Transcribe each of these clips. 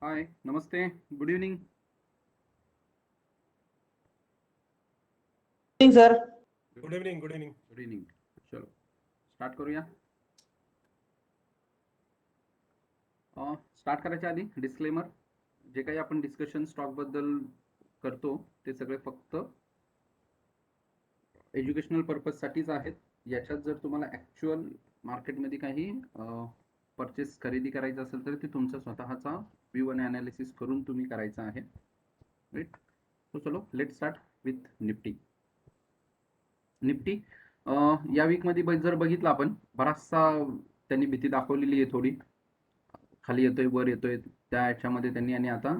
हाय, नमस्ते, good evening. Sir. Good evening. Good evening. चलो start करूया. स्टार्ट करायच्या आधी डिस्क्लेमर, जे काही आपण डिस्कशन स्टॉकबद्दल करतो ते सगळे फक्त एज्युकेशनल पर्पजसाठीच आहेत. याच्यात जर तुम्हाला ॲक्च्युअल मार्केटमध्ये काही परचेस खरेदी करायचं असेल तर ते तुमचा स्वतःचा व्ह्यू आणि ॲनालिसिस करून तुम्ही करायचं आहे. राईट. सो चलो let start with Nifty. Nifty या वीकमध्ये जर बघितलं आपण, बराचसा त्यांनी भीती दाखवलेली आहे. थोडी खाली येतोय, वर येतोय, त्या याच्यामध्ये त्यांनी, आणि आता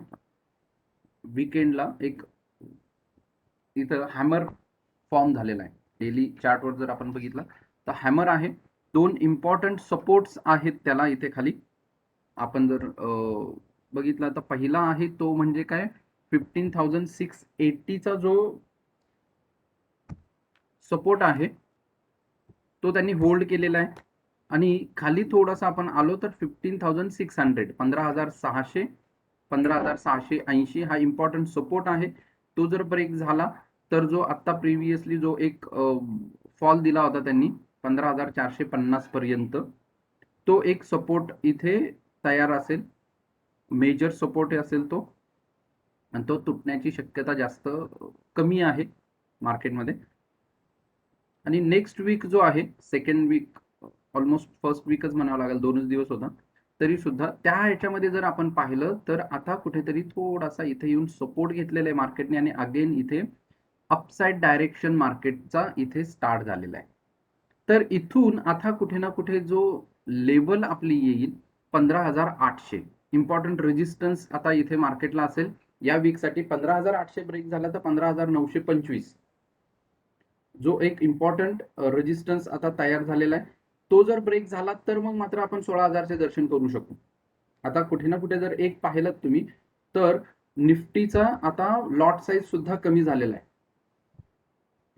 वीकेंडला एक इथं हॅमर फॉर्म झालेला आहे. डेली चार्टवर जर आपण बघितलं तर हॅमर आहे. दोन इम्पॉर्टंट सपोर्ट्स आहेत त्याला इथे खाली. आपण जर बघितला तर पहिला आहे तो म्हणजे काय, 15,680चा जो सपोर्ट आहे तो त्यांनी होल्ड केलेला आहे. आणि खाली थोडासा आपण आलो तर 15,600, 15,600, 15,680 हा इम्पॉर्टंट सपोर्ट आहे. तो जर ब्रेक झाला तर जो आता प्रिव्हियसली जो एक फॉल दिला होता त्यांनी 15,450 पर्यंत, तो एक सपोर्ट इथे तयार असेल, मेजर सपोर्ट असेल तो, आणि तो तुटण्याची शक्यता जास्त कमी आहे मार्केटमध्ये. आणि नेक्स्ट वीक जो आहे, सेकंड वीक, ऑलमोस्ट फर्स्ट वीकच म्हणावं लागेल, 2च दिवस होता, तरी सुद्धा त्या ह्याच्यामध्ये जर आपण पाहिलं तर आता कुठेतरी थोडासा इथे येऊन सपोर्ट घेतलेला आहे मार्केटने, आणि अगेन इथे अपसाइड डायरेक्शन मार्केटचा इथे स्टार्ट झालेला आहे. तर इथून आता कुठे ना कुठे जो लेवल आपली येईल 15,800, इम्पॉर्टंट रेजिस्टन्स आता इथे मार्केटला असेल या वीकसाठी. 15,800 ब्रेक झाला तर 15,925 जो एक इम्पॉर्टंट रेजिस्टन्स आता तयार झालेला आहे, तो जर ब्रेक झाला तर मग मात्र आपण 16,000चे दर्शन करू शकतो. आता कुठे ना कुठे जर एक पाहिलं तुम्ही तर निफ्टीचा आता लॉट साईज सुद्धा कमी झालेला आहे.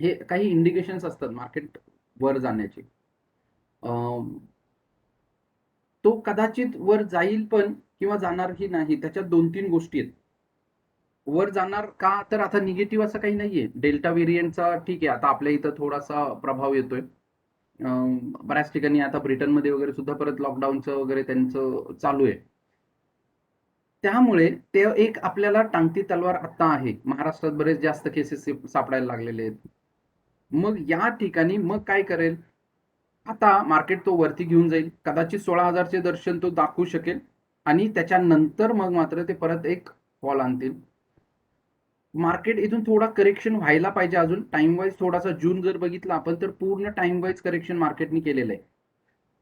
हे काही इंडिकेशन्स असतात मार्केट वर जाण्याचे. तो कदाचित वर जाईल पण किंवा जाणारही नाही, त्याच्यात 2-3 गोष्टी आहेत. वर जाणार का, तर आता निगेटिव्ह असं काही नाहीये. डेल्टा व्हेरियंटचा ठीक आहे, आता आपल्या इथं थोडासा प्रभाव येतोय. बऱ्याच ठिकाणी आता ब्रिटनमध्ये वगैरे सुद्धा परत लॉकडाऊनचं वगैरे त्यांचं चालू आहे. त्यामुळे ते एक आपल्याला टांगती तलवार आता आहे. महाराष्ट्रात बरेच जास्त केसेस सापडायला लागलेले आहेत. मग या ठिकाणी मग काय करेल, आता मार्केट तो वरती घेऊन जाईल, कदाचित 16,000चे दर्शन तो दाखवू शकेल, आणि त्याच्यानंतर मग मात्र ते परत एक फॉल आणतील. मार्केट इथून थोडा करेक्शन व्हायला पाहिजे अजून टाइम वाईज. थोडासा जून जर बघितला आपण तर पूर्ण टाइम वाईज करेक्शन मार्केटने केलेलं आहे.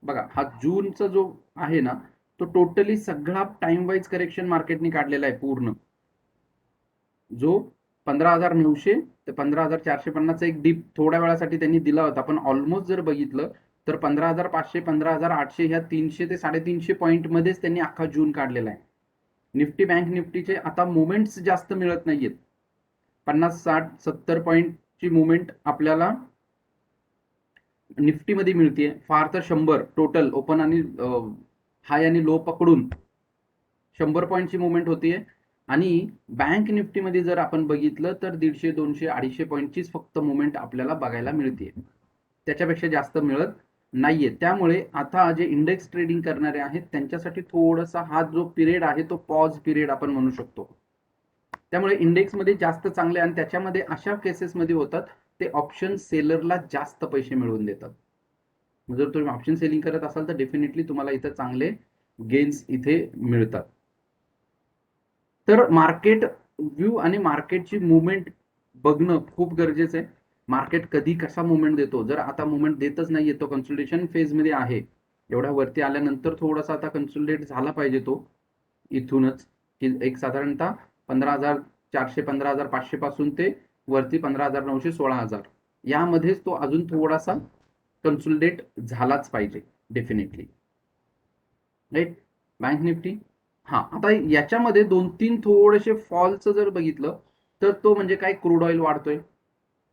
बघा, हा जूनचा जो आहे ना, तो टोटली सगळा टाइम वाईज करेक्शन मार्केटने काढलेला आहे पूर्ण. जो 15,900 ते 15,450चा एक डीप थोड्या वेळासाठी त्यांनी दिला होता, पण ऑलमोस्ट जर बघितलं तर 15,500, 15,800 ह्या 300 ते 350 पॉईंट मध्येच त्यांनी अख्खा जून काढलेला आहे. निफ्टी बँक निफ्टीचे आता मुवमेंट्स जास्त मिळत नाहीयेत. 50, 60, 70 पॉईंटची मुवमेंट आपल्याला निफ्टीमध्ये मिळते, फार तर 100 टोटल ओपन आणि हाय आणि लो पकडून 100 पॉईंटची मुवमेंट होतीये. आणि बँक निफ्टीमध्ये जर आपण बघितलं तर 150, 200, 250 पॉईंटचीच फक्त मुवमेंट आपल्याला बघायला मिळते, त्याच्यापेक्षा जास्त मिळत नाहीये. त्यामुळे आता जे इंडेक्स ट्रेडिंग करणारे आहेत त्यांच्यासाठी थोडासा हा जो पिरियड आहे तो पॉज पिरियड आपण म्हणू शकतो. त्यामुळे इंडेक्समध्ये जास्त चांगले, आणि त्याच्यामध्ये अशा केसेसमध्ये होतात ते ऑप्शन सेलरला जास्त पैसे मिळवून देतात. जर तुम्ही ऑप्शन सेलिंग करत असाल तर डेफिनेटली तुम्हाला इथं चांगले गेन्स इथे मिळतात. तर मार्केट व्ह्यू आणि मार्केटची मुवमेंट बघणं खूप गरजेचं आहे. मार्केट कधी कसा मुवमेंट देतो, जर आता मुवमेंट देतच नाहीये, तो कन्सोलिडेशन फेजमध्ये आहे, एवढ्या वरती आल्यानंतर थोडासा आता कन्सोलिडेट झाला पाहिजे तो इथूनच, की एक साधारणतः 15,400, 15,500 पासून ते वरती 15,900, 16,000 यामध्येच तो अजून थोडासा कन्सोलिडेट झालाच पाहिजे डेफिनेटली. राईट. बँक निफ्टी, हा आता याच्यामध्ये 2-3 थोडेसे फॉलचं जर बघितलं तर तो म्हणजे काय, क्रूड ऑइल वाढतोय,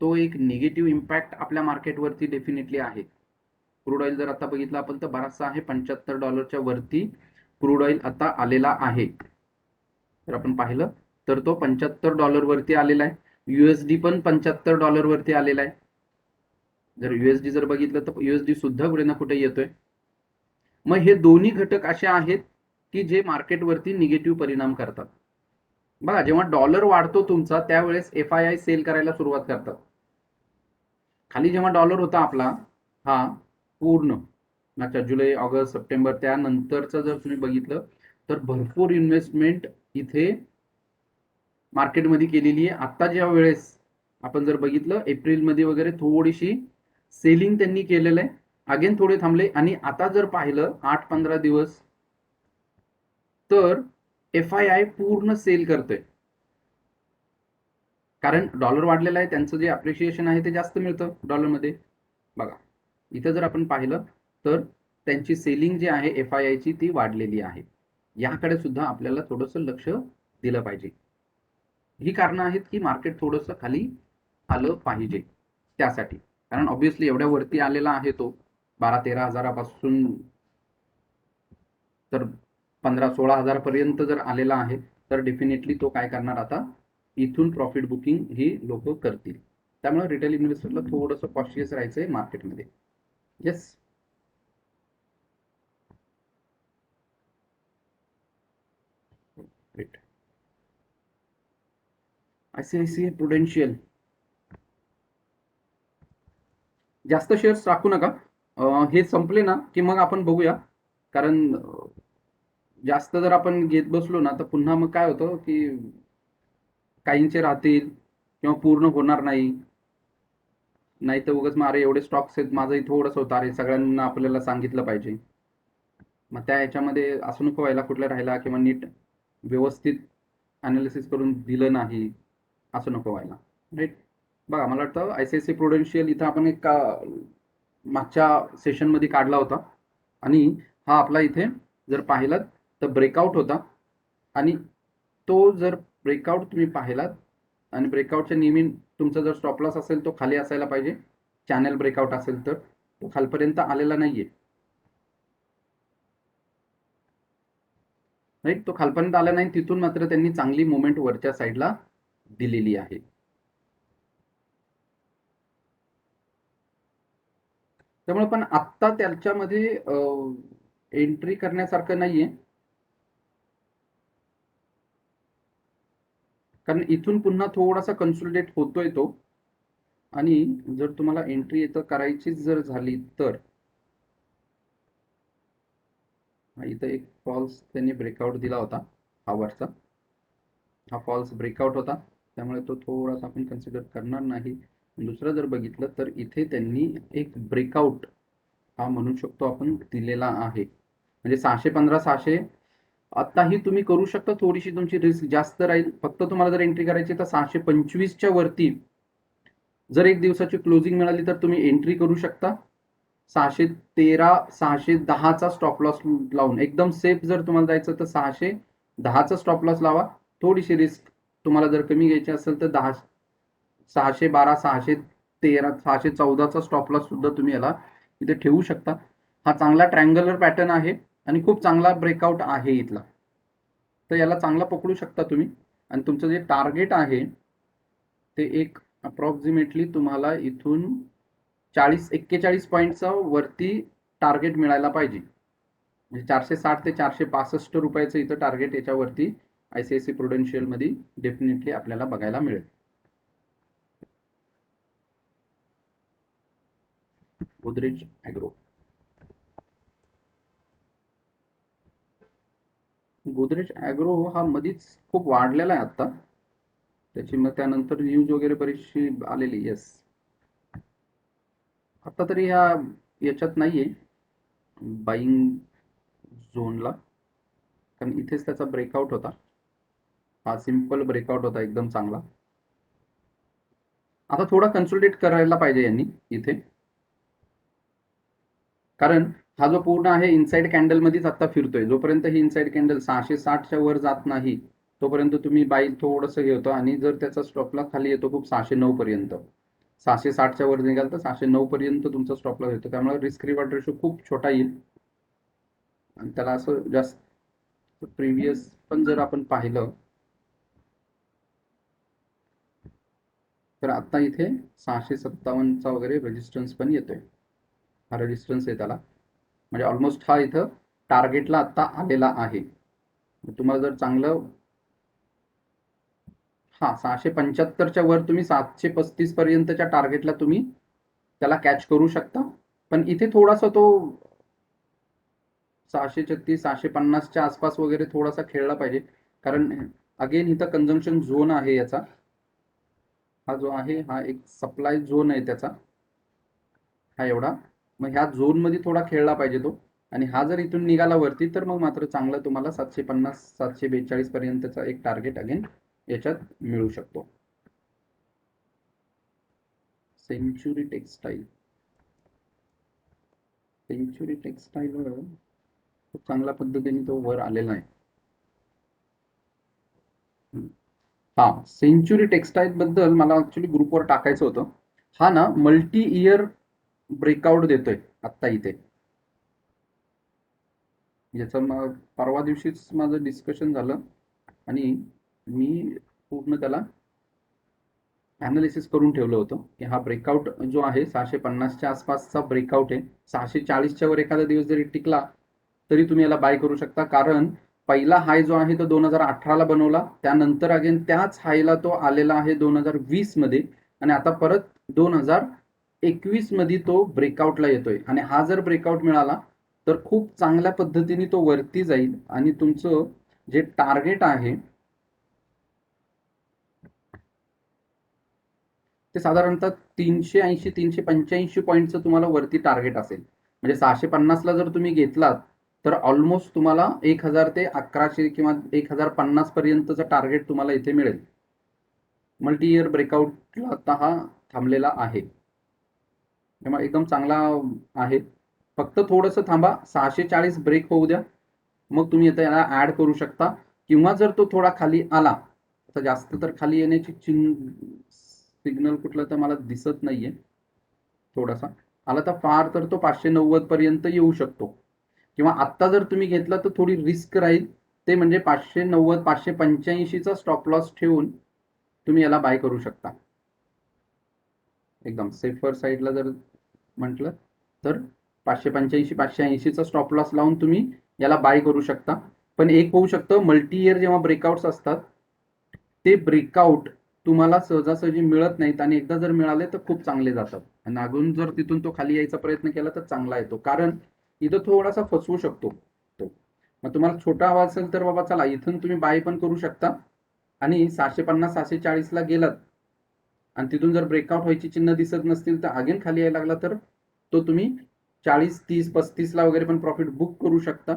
तो एक निगेटिव्ह इम्पॅक्ट आपल्या मार्केटवरती डेफिनेटली आहे. क्रूड ऑइल जर आता बघितलं आपण तर बराचसा आहे, $75 वरती क्रूड ऑइल आता आलेला आहे. जर आपण पाहिलं तर तो $75 वरती आलेला आहे. USD पण $75 वरती आलेला आहे. जर USD जर बघितलं तर USD सुद्धा कुठे ना कुठे येतोय. मग हे दोन्ही घटक असे आहेत की जे मार्केटवरती निगेटिव्ह परिणाम करतात. बघा, जेव्हा डॉलर वाढतो तुमचा त्यावेळेस FII सेल करायला सुरुवात करतात. खाली जेव्हा डॉलर होता आपला हा पूर्ण जुलै, ऑगस्ट, सप्टेंबर त्यानंतरचं जर तुम्ही बघितलं तर भरपूर इन्व्हेस्टमेंट इथे मार्केटमध्ये केलेली आहे. आता ज्या वेळेस आपण जर बघितलं एप्रिलमध्ये वगैरे थोडीशी सेलिंग त्यांनी केलेलं आहे. अगेन थोडे थांबले आणि आता जर पाहिलं 8-15 दिवस तर FII पूर्ण सेल करतोय. कारण डॉलर वाढलेला आहे, त्यांचं जे अप्रिशिएशन आहे ते जास्त मिळतं डॉलरमध्ये. बघा, इथं जर आपण पाहिलं तर त्यांची सेलिंग जी आहे FII ची ती वाढलेली आहे. याकडे सुद्धा आपल्याला थोडंसं लक्ष दिलं पाहिजे. ही कारणं आहेत की मार्केट थोडंसं खाली आलं पाहिजे त्यासाठी. कारण ऑब्व्हियसली एवढ्या वरती आलेला आहे तो 12-13 हजारापासून तर 15-16 हजारापर्यंत जर आलेला आहे तर डेफिनेटली तो काय करणार आता इथून प्रॉफिट बुकिंग ही लोक करतील. त्यामुळे रिटेल इन्व्हेस्टरला थोडंसं कॉशियस राहायचंय मार्केटमध्ये. येस. ग्रेट. ICICI प्रुडेन्शियल जास्त शेअर्स टाकू नका. हे संपले ना की मग आपण बघूया. कारण जास्त जर आपण घेत बसलो ना तर पुन्हा मग काय होतं की काहींचे राहतील किंवा पूर्ण होणार नाही. नाही तर उगाच मारे एवढे स्टॉक्स आहेत, माझंही थोडंसं होतं, अरे सगळ्यांना आपल्याला सांगितलं पाहिजे. मग त्या ह्याच्यामध्ये असं नको व्हायला कुठला राहिला किंवा नीट व्यवस्थित अनालिसिस करून दिलं नाही, असं नको व्हायला. राईट. बघा, मला वाटतं ICICI प्रुडेन्शियल इथं आपण एक मागच्या सेशनमध्ये काढला होता आणि हा आपला इथे जर पाहिलात तर ब्रेकआउट होता आणि तो जर ब्रेकआउट तुम्ही पाहिलात आणि ब्रेकआउटच्या नेहमी तुमचा जर स्टॉप लॉस असेल तो खाली असायला पाहिजे. चॅनल ब्रेकआउट असेल तर तो खालपर्यंत आलेला नाहीये. राईट. तो खालपर्यंत आला नाही, तिथून मात्र त्यांनी चांगली मुवमेंट वरच्या साईडला दिलेली आहे. त्यामुळे पण आत्ता त्याच्यामध्ये एंट्री करण्यासारखं नाहीये. कारण इथून पुन्हा थोडासा कन्सोलिडेट होतोय तो. आणि जर तुम्हाला एंट्री इथं करायचीच जर झाली तर इथं एक फॉल्स त्यांनी ब्रेकआउट दिला होता आवरचा. हा फॉल्स ब्रेकआउट होता, त्यामुळे तो थोडासा आपण कन्सिडर करणार नाही. दुसरं जर बघितलं तर इथे त्यांनी एक ब्रेकआउट हा म्हणू शकतो आपण दिलेला आहे. म्हणजे 615, 600 आताही तुम्ही करू शकता. थोडीशी तुमची रिस्क जास्त राहील. फक्त तुम्हाला जर एंट्री करायची तर 625च्या वरती जर एक दिवसाची क्लोजिंग मिळाली तर तुम्ही एंट्री करू शकता. 613, 610चा स्टॉप लॉस लावून एकदम सेफ जर तुम्हाला जायचं तर 610चा स्टॉप लॉस लावा. थोडीशी रिस्क तुम्हाला जर कमी घ्यायची असेल तर 612, 613, 614चा स्टॉप लॉस सुद्धा तुम्ही याला इथे ठेवू शकता. हा चांगला ट्रँग्युलर पॅटर्न आहे आणि खूप चांगला ब्रेकआउट आहे इथला. तर याला चांगला पकडू शकता तुम्ही. आणि तुमचं जे टार्गेट आहे ते एक अप्रॉक्सिमेटली तुम्हाला इथून 41 पॉईंटचा वरती टार्गेट मिळायला पाहिजे. म्हणजे 460 ते 465 रुपयाचं इथं टार्गेट याच्यावरती ICICI प्रुडेन्शियल मध्ये डेफिनेटली आपल्याला बघायला मिळेल. गोदरेज ॲग्रो. गोदरेज ॲग्रो हा मधीच खूप वाढलेला आहे आता. त्याची मग त्यानंतर न्यूज वगैरे बरीचशी आलेली. येस. आता तरी ह्या याच्यात नाहीये बाईंग झोनला, कारण इथेच त्याचा ब्रेकआउट होता. हा सिंपल ब्रेकआउट होता एकदम चांगला. आता थोडा कन्सोलिडेट करायला पाहिजे यांनी इथे. कारण हा जो पूर्ण आहे इनसाइड कॅन्डल मध्येच आता फिरतोय. जोपर्यंत ही इनसाइड कॅन्डल 660च्या वर जात नाही तोपर्यंत तुम्ही बाई थोडंसं हे होतं. आणि जर त्याचा स्टॉप लॉस खाली येतो खूप 609 पर्यंत, 660च्या वर निघाल तर 609 पर्यंत तुमचा स्टॉप लॉस येतो. त्यामुळे रिस्क रिवॉर्ड रेशो खूप छोटा येईल आणि त्याला असं जास्त प्रिव्हियस पण जर आपण पाहिलं तर आता इथे 657चा वगैरे रेजिस्टन्स पण येतोय. हा रेजिस्टन्स आहे त्याला, म्हणजे ऑलमोस्ट हा इथं टार्गेटला आता आलेला आहे. तुम्हाला जर चांगलं, हा 675च्या वर तुम्ही 735 पर्यंतच्या टार्गेटला तुम्ही त्याला कॅच करू शकता. पण इथे थोडासा तो 636 650च्या आसपास वगैरे थोडासा खेळला पाहिजे, कारण अगेन इथं कन्झम्पशन झोन आहे याचा. हा जो आहे हा एक सप्लाय झोन आहे त्याचा, हा एवढा. मग ह्या झोन मध्ये थोडा खेळला पाहिजे तो. आणि हा जर इथून निघाला वरती तर मग मात्र चांगलं तुम्हाला 750 742 पर्यंतचा एक टार्गेट अगेन याच्यात मिळू शकतो. सेंचुरी टेक्सटाईल, सेंचुरी टेक्सटाईल खूप चांगल्या पद्धतीने तो वर आलेला आहे. हा, सेंचुरी टेक्सटाईल बद्दल मला ऍक्च्युली ग्रुपवर टाकायचं होतं. हा ना मल्टी इयर ब्रेकआउट देतोय आत्ता इथे. याचं मग परवा दिवशीच माझं डिस्कशन झालं आणि मी पूर्ण त्याला अनालिसिस करून ठेवलं होतं की हा ब्रेकआउट जो आहे 650च्या आसपासचा ब्रेकआउट आहे. 640च्या वर एखादा दिवस जरी टिकला तरी तुम्ही याला बाय करू शकता, कारण पहिला हाय जो आहे तो 2018ला बनवला, त्यानंतर अगेन त्याच हायला तो आलेला आहे 2020 मध्ये, आणि आता परत 2021 मध्ये तो ब्रेकआउटला येतोय. आणि हा जर ब्रेकआउट मिळाला तर खूप चांगल्या पद्धतीने तो वरती जाईल आणि तुमचं जे टार्गेट आहे ते साधारणतः 380 385 पॉईंटचं तुम्हाला वरती टार्गेट असेल. म्हणजे 650ला जर तुम्ही घेतलात तर ऑलमोस्ट तुम्हाला 1000 ते 1100 किंवा 1050 पर्यंतचं टार्गेट तुम्हाला इथे मिळेल. मल्टी इयर ब्रेकआउटला आता हा थांबलेला आहे, त्यामुळे एकदम चांगला आहे. फक्त थोडंसं थांबा, 640 ब्रेक होऊ द्या, मग तुम्ही आता याला ऍड करू शकता. किंवा जर तो थोडा खाली आला, आता जास्त तर खाली येण्याची सिग्नल कुठला तर मला दिसत नाहीये. थोडासा आला तर फार तर तो 590 पर्यंत येऊ शकतो. किंवा आत्ता जर तुम्ही घेतला तर थोडी रिस्क राहील, ते म्हणजे 590 585चा स्टॉप लॉस ठेवून तुम्ही याला बाय करू शकता. एकदम सेफर साईडला जर म्हटलं तर 585 580चा स्टॉप लॉस लावून तुम्ही याला बाय करू शकता. पण एक होऊ शकतं, मल्टी इयर जेव्हा ब्रेकआउट्स असतात ते ब्रेकआउट तुम्हाला सहजासहजी मिळत नाहीत, आणि एकदा जर मिळाले तर खूप चांगले जातात. आणि अजून जर तिथून तो खाली यायचा प्रयत्न केला तर चांगला येतो, कारण इथं थोडासा फसवू शकतो तो. मग तुम्हाला छोटा हवा असेल तर बाबा चला इथून तुम्ही बाय पण करू शकता, आणि 650 640ला गेलात आणि तिथून जर ब्रेकआउट व्हायची चिन्ह दिसत नसतील तर अगेन खाली यायला लागला तर तो तुम्ही 40 30 35ला वगैरे पण प्रॉफिट बुक करू शकता.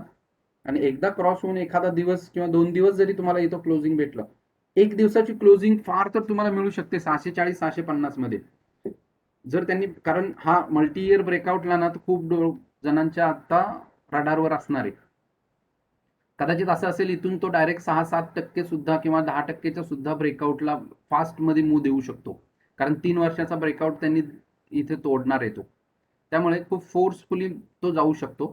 आणि एकदा क्रॉस होऊन एखादा दिवस किंवा 2 दिवस जरी तुम्हाला इथं क्लोजिंग भेटलं, एक दिवसाची क्लोजिंग फार तर तुम्हाला मिळू शकते 640 650 मध्ये, जर त्यांनी, कारण हा मल्टी इयर ब्रेकआउटला ना तर खूप जणांच्या आता रडारवर असणार आहे. कदाचित असं असेल इथून तो डायरेक्ट 6-7% सुद्धा किंवा 10%च्या सुद्धा ब्रेकआउटला फास्ट मध्ये मूव देऊ शकतो, कारण 3 वर्षाचा ब्रेकआउट त्यांनी इथे तोडणार आहे तो. त्यामुळे खूप फोर्सफुली तो जाऊ शकतो.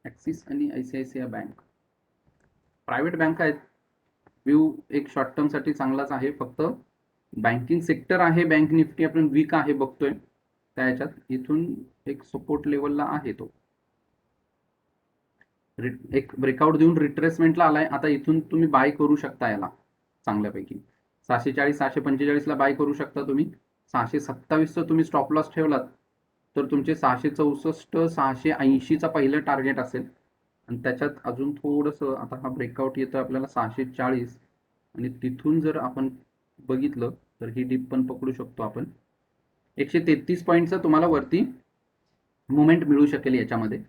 ऍक्सिस आणि आयसीआयसीआय बँक प्रायव्हेट बँक आहेत. व्यू एक शॉर्ट टर्म साठी चांगलाच आहे, फक्त बँकिंग सेक्टर आहे बँक निफ्टी आपण वीक आहे बघतोय त्या ह्याच्यात. इथून एक सपोर्ट लेवलला आहे तो, एक ब्रेकआउट देऊन रिट्रेसमेंटला आलाय. आता इथून तुम्ही बाय करू शकता याला चांगल्यापैकी. 640 645ला बाय करू शकता तुम्ही. 627चं तुम्ही स्टॉप लॉस ठेवलात तर तुमचे 664 680चा पहिलं टार्गेट असेल. आणि त्याच्यात अजून थोडंसं आता हा ब्रेकआउट येतो आपल्याला 640, आणि तिथून जर आपण बघितलं तर ही डीप पण पकडू शकतो आपण. 133 पॉईंटचा तुम्हाला वरती मुवमेंट मिळू शकेल याच्यामध्ये.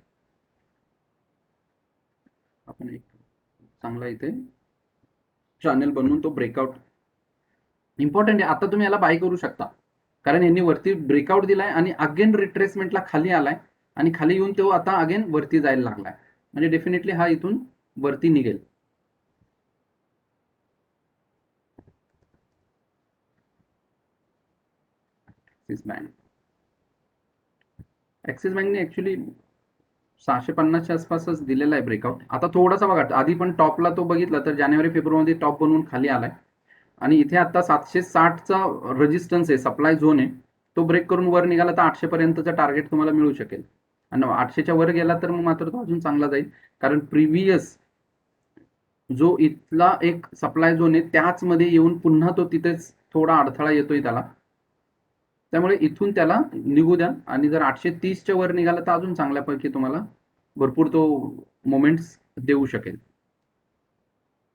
आपण एक चांगला इथे चॅनल बनवून तो ब्रेकआउट इम्पॉर्टंट आहे. आता तुम्ही याला बाय करू शकता, कारण यांनी वरती ब्रेकआउट दिलाय आणि अगेन रिट्रेसमेंटला खाली आलाय, आणि खाली येऊन तो आता अगेन वरती जायला लागलाय, म्हणजे डेफिनेटली हा इथून वरती निघेल. ऍक्सिस बँक, ऍक्सिस बँकने ऍक्च्युली 650च्या आसपासच दिलेला आहे ब्रेकआउट. आता थोडासा बघा, आधी पण टॉपला तो बघितला तर जानेवारी फेब्रुवारीमध्ये टॉप बनवून खाली आलाय आणि इथे आता 760चा रेजिस्टन्स आहे, सप्लाय झोन आहे. तो ब्रेक करून वर निघाला तर 800 पर्यंतचं टार्गेट तुम्हाला मिळू शकेल. आणि 800च्या वर गेला तर मग मात्र तो अजून चांगला जाईल, कारण प्रिव्हियस जो इथला एक सप्लाय झोन आहे त्याच मध्ये येऊन पुन्हा तो तिथेच थोडा अडथळा येतोय त्याला. त्यामुळे इथून त्याला निघू द्या आणि जर 830च्या वर निघाला तर अजून चांगल्यापैकी तुम्हाला भरपूर तो मोमेंट्स देऊ शकेल.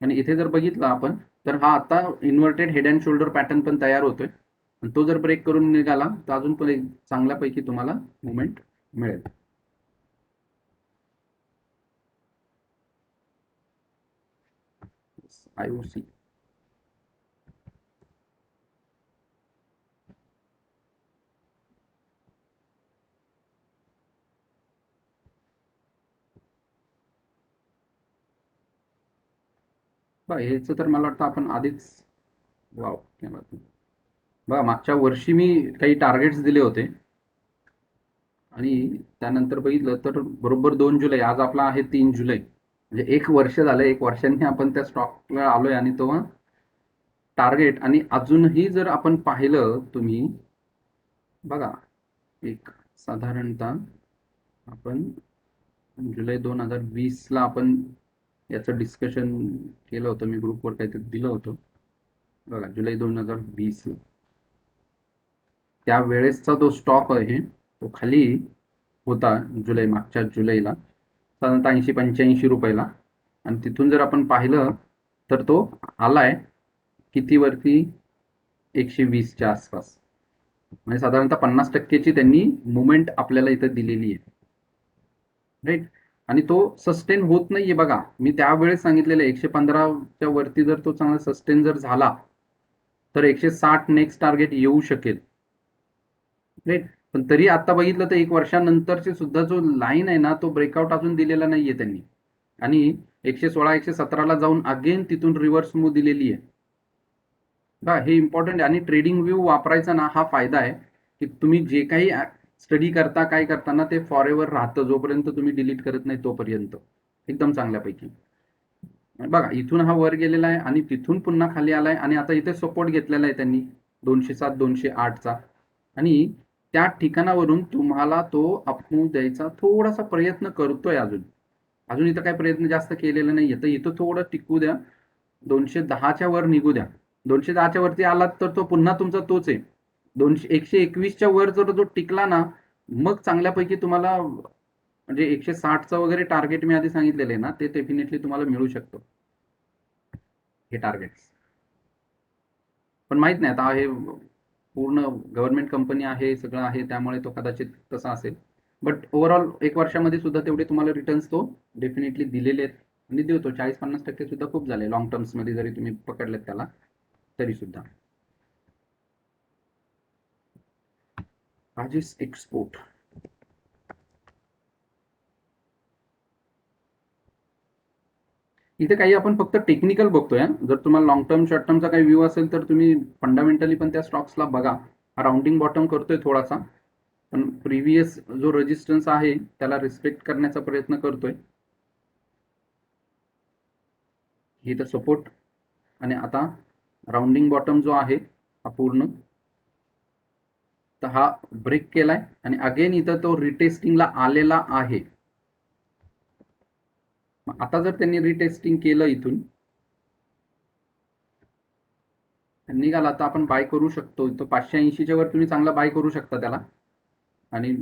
आणि इथे जर बघितलं आपण तर हा आता inverted head and shoulder pattern पण तयार होतोय. तो जर ब्रेक करून निघाला तर अजून पण एक चांगल्यापैकी तुम्हाला मुवमेंट मिळेल. IOC ह्याचं तर मला वाटतं आपण आधीच वाव बघा, मागच्या वर्षी मी काही टार्गेट्स दिले होते आणि त्यानंतर बघितलं तर बरोबर 2 जुलै, आज आपला आहे 3 जुलै, म्हणजे 1 वर्ष झालं. 1 वर्षांनी आपण त्या स्टॉकला आलोय आणि तो टार्गेट. आणि अजूनही जर आपण पाहिलं तुम्ही बघा, एक साधारणतः आपण जुलै 2020ला आपण याचं डिस्कशन केलं होतं, मी ग्रुपवर काहीतरी दिलं होतं बघा, जुलै 2020 त्यावेळेसचा तो स्टॉक आहे तो खाली होता मागच्या जुलैला साधारणतः 80-85 रुपयाला. आणि तिथून जर आपण पाहिलं तर तो आलाय किती वरती, 120च्या आसपास. म्हणजे साधारणतः 50%ची त्यांनी मुवमेंट आपल्याला इथं दिलेली आहे, राईट. आणि तो सस्टेन होत नाहीये बघा, मी त्यावेळेस सांगितलेलं 115च्या वरती जर तो चांगला सस्टेन जर झाला तर 160 नेक्स्ट टार्गेट येऊ शकेल, राईट. पण तरी आता बघितलं तर 1 वर्षानंतरची सुद्धा जो लाईन आहे ना तो ब्रेकआउट अजून दिलेला नाहीये त्यांनी. आणि 116-117ला जाऊन अगेन तिथून रिव्हर्स मूव्ह दिलेली आहे. हे इम्पॉर्टंट आहे. आणि ट्रेडिंग व्ह्यू वापरायचा ना हा फायदा आहे की तुम्ही जे काही स्टडी करता काय करताना ते फॉर एव्हर राहतं, जोपर्यंत तुम्ही डिलीट करत नाही तोपर्यंत एकदम चांगल्यापैकी. बघा, इथून हा वर गेलेला आहे आणि तिथून पुन्हा खाली आलाय आणि आता इथे सपोर्ट घेतलेला आहे त्यांनी 207-208चा. आणि त्या ठिकाणावरून तुम्हाला तो अपमूव्ह द्यायचा थोडासा प्रयत्न करतोय. अजून अजून इथं काही प्रयत्न जास्त केलेला नाहीये, तर इथं थोडं टिकू द्या, 210च्या वर निघू द्या. 210च्या वरती आलात तर तो पुन्हा तुमचा तोच आहे. 121च्या वर जर जो टिकला ना मग चांगल्यापैकी तुम्हाला, म्हणजे 160चं वगैरे टार्गेट मी आधी सांगितलेलं आहे ना, ते डेफिनेटली तुम्हाला मिळू शकतं हे टार्गेट. पण माहित नाही आता, हे पूर्ण गव्हर्नमेंट कंपनी आहे, सगळं आहे, त्यामुळे तो कदाचित तसा असेल. बट ओव्हरऑल 1 वर्षामध्ये सुद्धा तेवढे तुम्हाला रिटर्न्स तो डेफिनेटली दिलेले आहेत. आणि देतो 40-50% सुद्धा खूप झाले लॉंग टर्म्स मध्ये जरी तुम्ही पकडलेत त्याला तरी सुद्धा. राजेश एक्सपोर्ट, इथे काही आपण फक्त टेक्निकल बघतोय. जर तुम्हाला लॉंग टर्म शॉर्ट टर्मचा काही व्ह्यू असेल तर तुम्ही फंडामेंटली पण त्या स्टॉक्सला बघा. हा राउंडिंग बॉटम करतोय थोडासा, पण प्रिव्हियस जो रेजिस्टन्स आहे त्याला रिस्पेक्ट करण्याचा प्रयत्न करतोय. इथं सपोर्ट आणि आता राउंडिंग बॉटम जो आहे हा पूर्ण, तर हा ब्रेक केलाय आणि अगेन इथं तो रिटेस्टिंगला आलेला आहे. आता जर त्यांनी रिटेस्टिंग केलं इथून निघाला तर आपण बाय करू शकतो. तो 580च्या वर तुम्ही चांगला बाय करू शकता त्याला. आणि